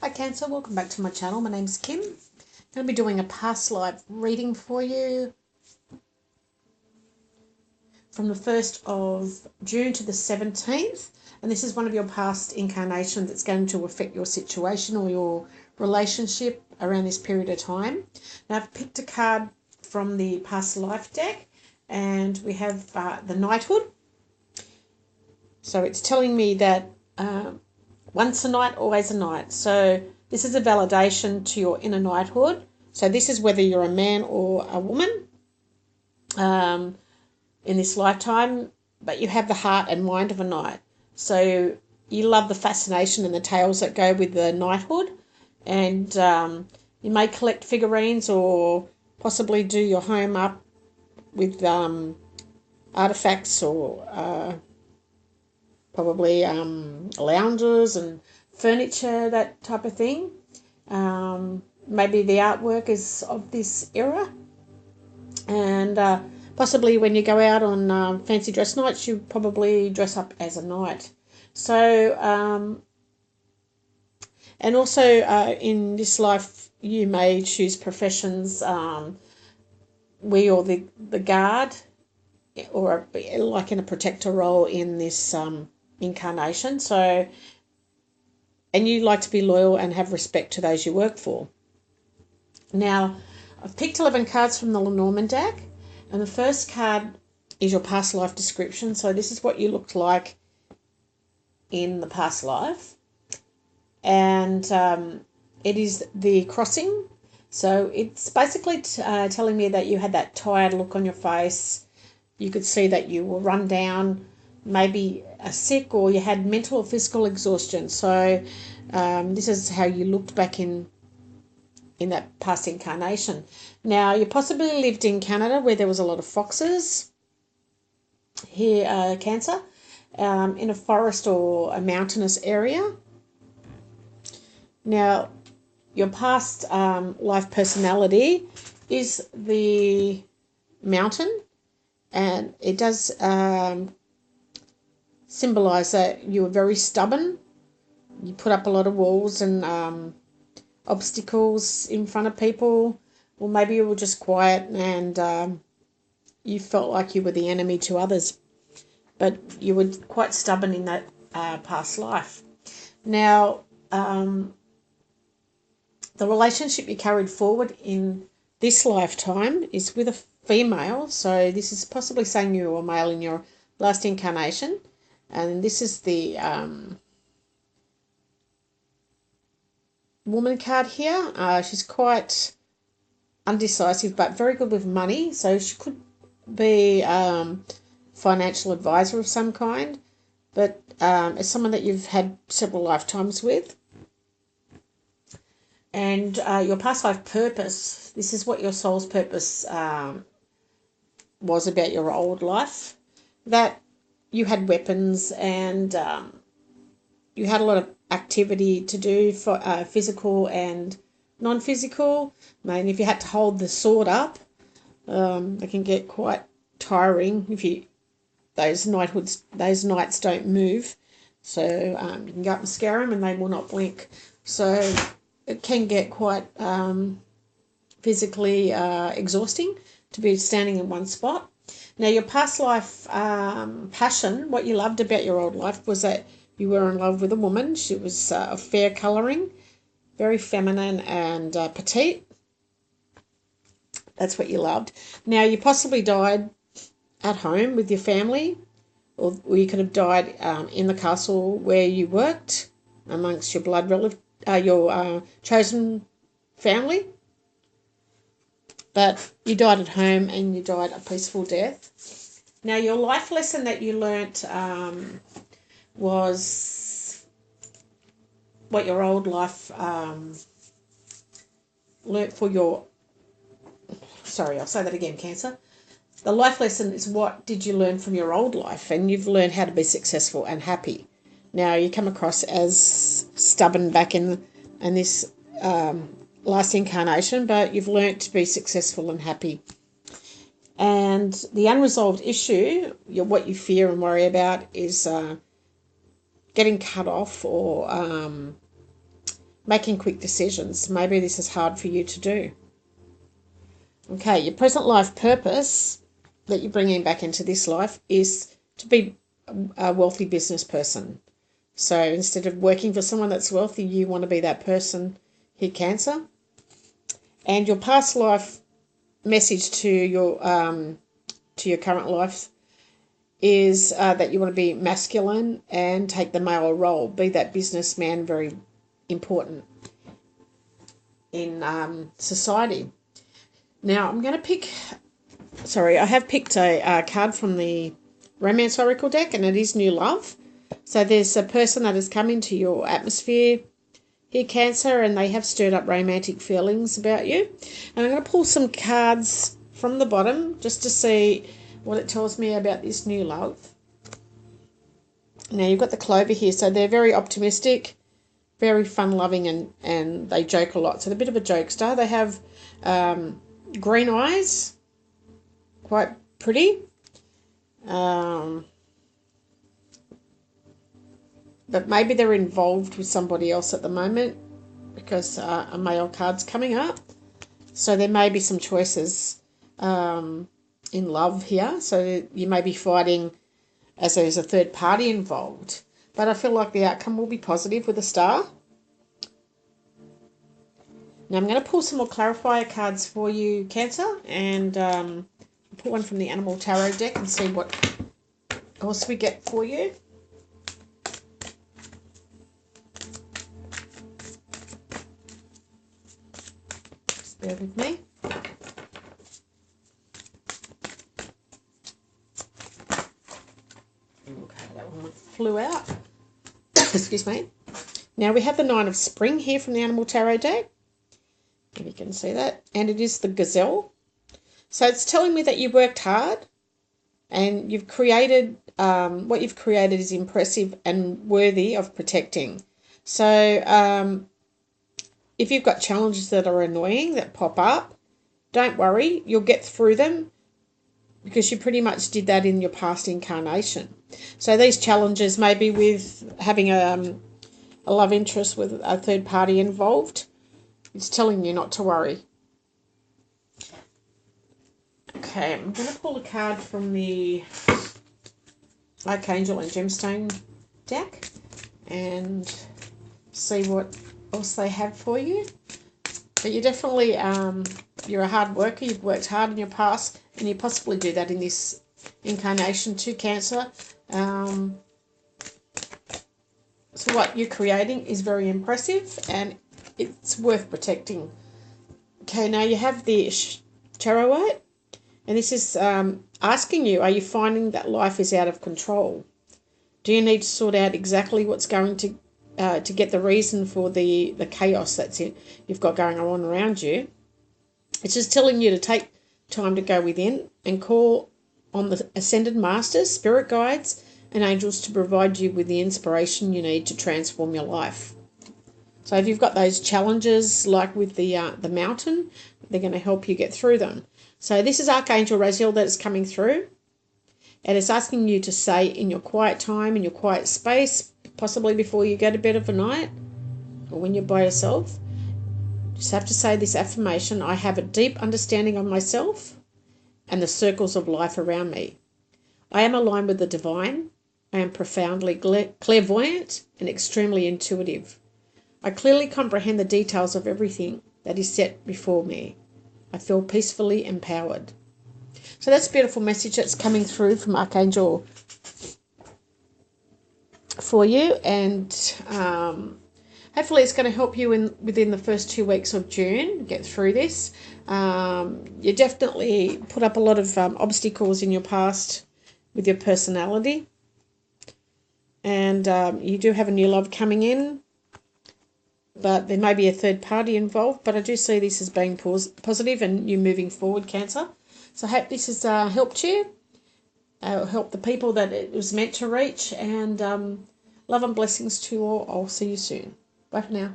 Hi Cancer, welcome back to my channel. My name's Kim. I'm going to be doing a past life reading for you from the 1st of June to the 17th. And this is one of your past incarnations that's going to affect your situation or your relationship around this period of time. Now I've picked a card from the past life deck and we have the Knighthood. So it's telling me that once a knight, always a knight. So this is a validation to your inner knighthood. So this is whether you're a man or a woman in this lifetime, but you have the heart and mind of a knight. So you love the fascination and the tales that go with the knighthood. And you may collect figurines or possibly do your home up with artifacts or probably lounges and furniture, that type of thing. Maybe the artwork is of this era. And possibly when you go out on fancy dress nights, you probably dress up as a knight. So, and also in this life, you may choose professions where you're the guard or like in a protector role in this incarnation. So, and you like to be loyal and have respect to those you work for. Now, I've picked 11 cards from the Lenormand deck, and the first card is your past life description. So this is what you looked like in the past life. And it is the crossing. So it's basically telling me that you had that tired look on your face. You could see that you were run down, maybe sick, or you had mental or physical exhaustion. So this is how you looked back in that past incarnation. Now, you possibly lived in Canada where there was a lot of foxes. Here, Cancer, in a forest or a mountainous area. Now, your past life personality is the mountain, and it does symbolize that you were very stubborn. You put up a lot of walls and obstacles in front of people, or maybe you were just quiet and you felt like you were the enemy to others, but you were quite stubborn in that past life. Now, the relationship you carried forward in this lifetime is with a female. So this is possibly saying you were male in your last incarnation. And this is the woman card here. She's quite undecisive but very good with money. So she could be financial advisor of some kind. But it's someone that you've had several lifetimes with. And your past life purpose, this is what your soul's purpose was about your old life. That you had weapons and you had a lot of activity to do for physical and non-physical. I mean, if you had to hold the sword up, it can get quite tiring if those knights don't move. So you can go up and scare them and they will not blink. So it can get quite physically exhausting to be standing in one spot. Now, your past life passion, what you loved about your old life was that you were in love with a woman. She was of fair colouring, very feminine and petite. That's what you loved. Now, you possibly died at home with your family, or you could have died in the castle where you worked amongst your blood relative, your chosen family. But you died at home and you died a peaceful death. Now, your life lesson that you learnt was what your old life learnt for your... Sorry, I'll say that again, Cancer. The life lesson is what did you learn from your old life, and you've learned how to be successful and happy. Now, you come across as stubborn back in this last incarnation, but you've learnt to be successful and happy. And the unresolved issue, what you fear and worry about, is getting cut off or making quick decisions. Maybe this is hard for you to do. Okay, your present life purpose that you're bringing back into this life is to be a wealthy business person. So instead of working for someone that's wealthy, you want to be that person here, Cancer. And your past life message to your current life is that you want to be masculine and take the male role, be that businessman, very important in society. Now I'm going to pick, I have picked a card from the Romance Oracle deck, and it is New Love. So there's a person that has come into your atmosphere here, Cancer, and they have stirred up romantic feelings about you. And I'm going to pull some cards from the bottom just to see what it tells me about this new love. Now you've got the Clover here, so they're very optimistic, very fun-loving, and they joke a lot. So they're a bit of a jokester. They have green eyes, quite pretty. But maybe they're involved with somebody else at the moment because a male card's coming up. So there may be some choices in love here. So you may be fighting as there's a third party involved. But I feel like the outcome will be positive with a star. Now I'm going to pull some more clarifier cards for you, Cancer, and pull one from the Animal Tarot deck and see what else we get for you. Just bear with me. Okay, that one flew out. Excuse me. Now we have the Nine of Spring here from the Animal Tarot deck. If you can see that. And it is the Gazelle. So it's telling me that you worked hard and you've created, what you've created is impressive and worthy of protecting. So if you've got challenges that are annoying, that pop up, don't worry, you'll get through them because you pretty much did that in your past incarnation. So these challenges may be with having a love interest with a third party involved. It's telling you not to worry. Okay, I'm going to pull a card from the Archangel and Gemstone deck and see what else they have for you. But you're definitely, you're a hard worker. You've worked hard in your past, and you possibly do that in this incarnation too, Cancer. So what you're creating is very impressive, and it's worth protecting. Okay, now you have the Charoite, and this is asking you, are you finding that life is out of control? Do you need to sort out exactly what's going to get the reason for the chaos that's you've got going on around you? It's just telling you to take time to go within and call on the Ascended Masters, Spirit Guides, and Angels to provide you with the inspiration you need to transform your life. So if you've got those challenges, like with the mountain, they're going to help you get through them. So this is Archangel Raziel that is coming through. And it's asking you to say in your quiet time, in your quiet space, possibly before you go to bed of a night, or when you're by yourself, just have to say this affirmation: I have a deep understanding of myself and the circles of life around me. I am aligned with the divine. I am profoundly clairvoyant and extremely intuitive. I clearly comprehend the details of everything that is set before me. I feel peacefully empowered. So that's a beautiful message that's coming through from Archangel for you, and hopefully it's going to help you within the first 2 weeks of June get through this. You definitely put up a lot of obstacles in your past with your personality, and you do have a new love coming in, but there may be a third party involved. But I do see this as being positive and you moving forward, Cancer. So I hope this has helped you, help the people that it was meant to reach, and love and blessings to you all. I'll see you soon. Bye for now.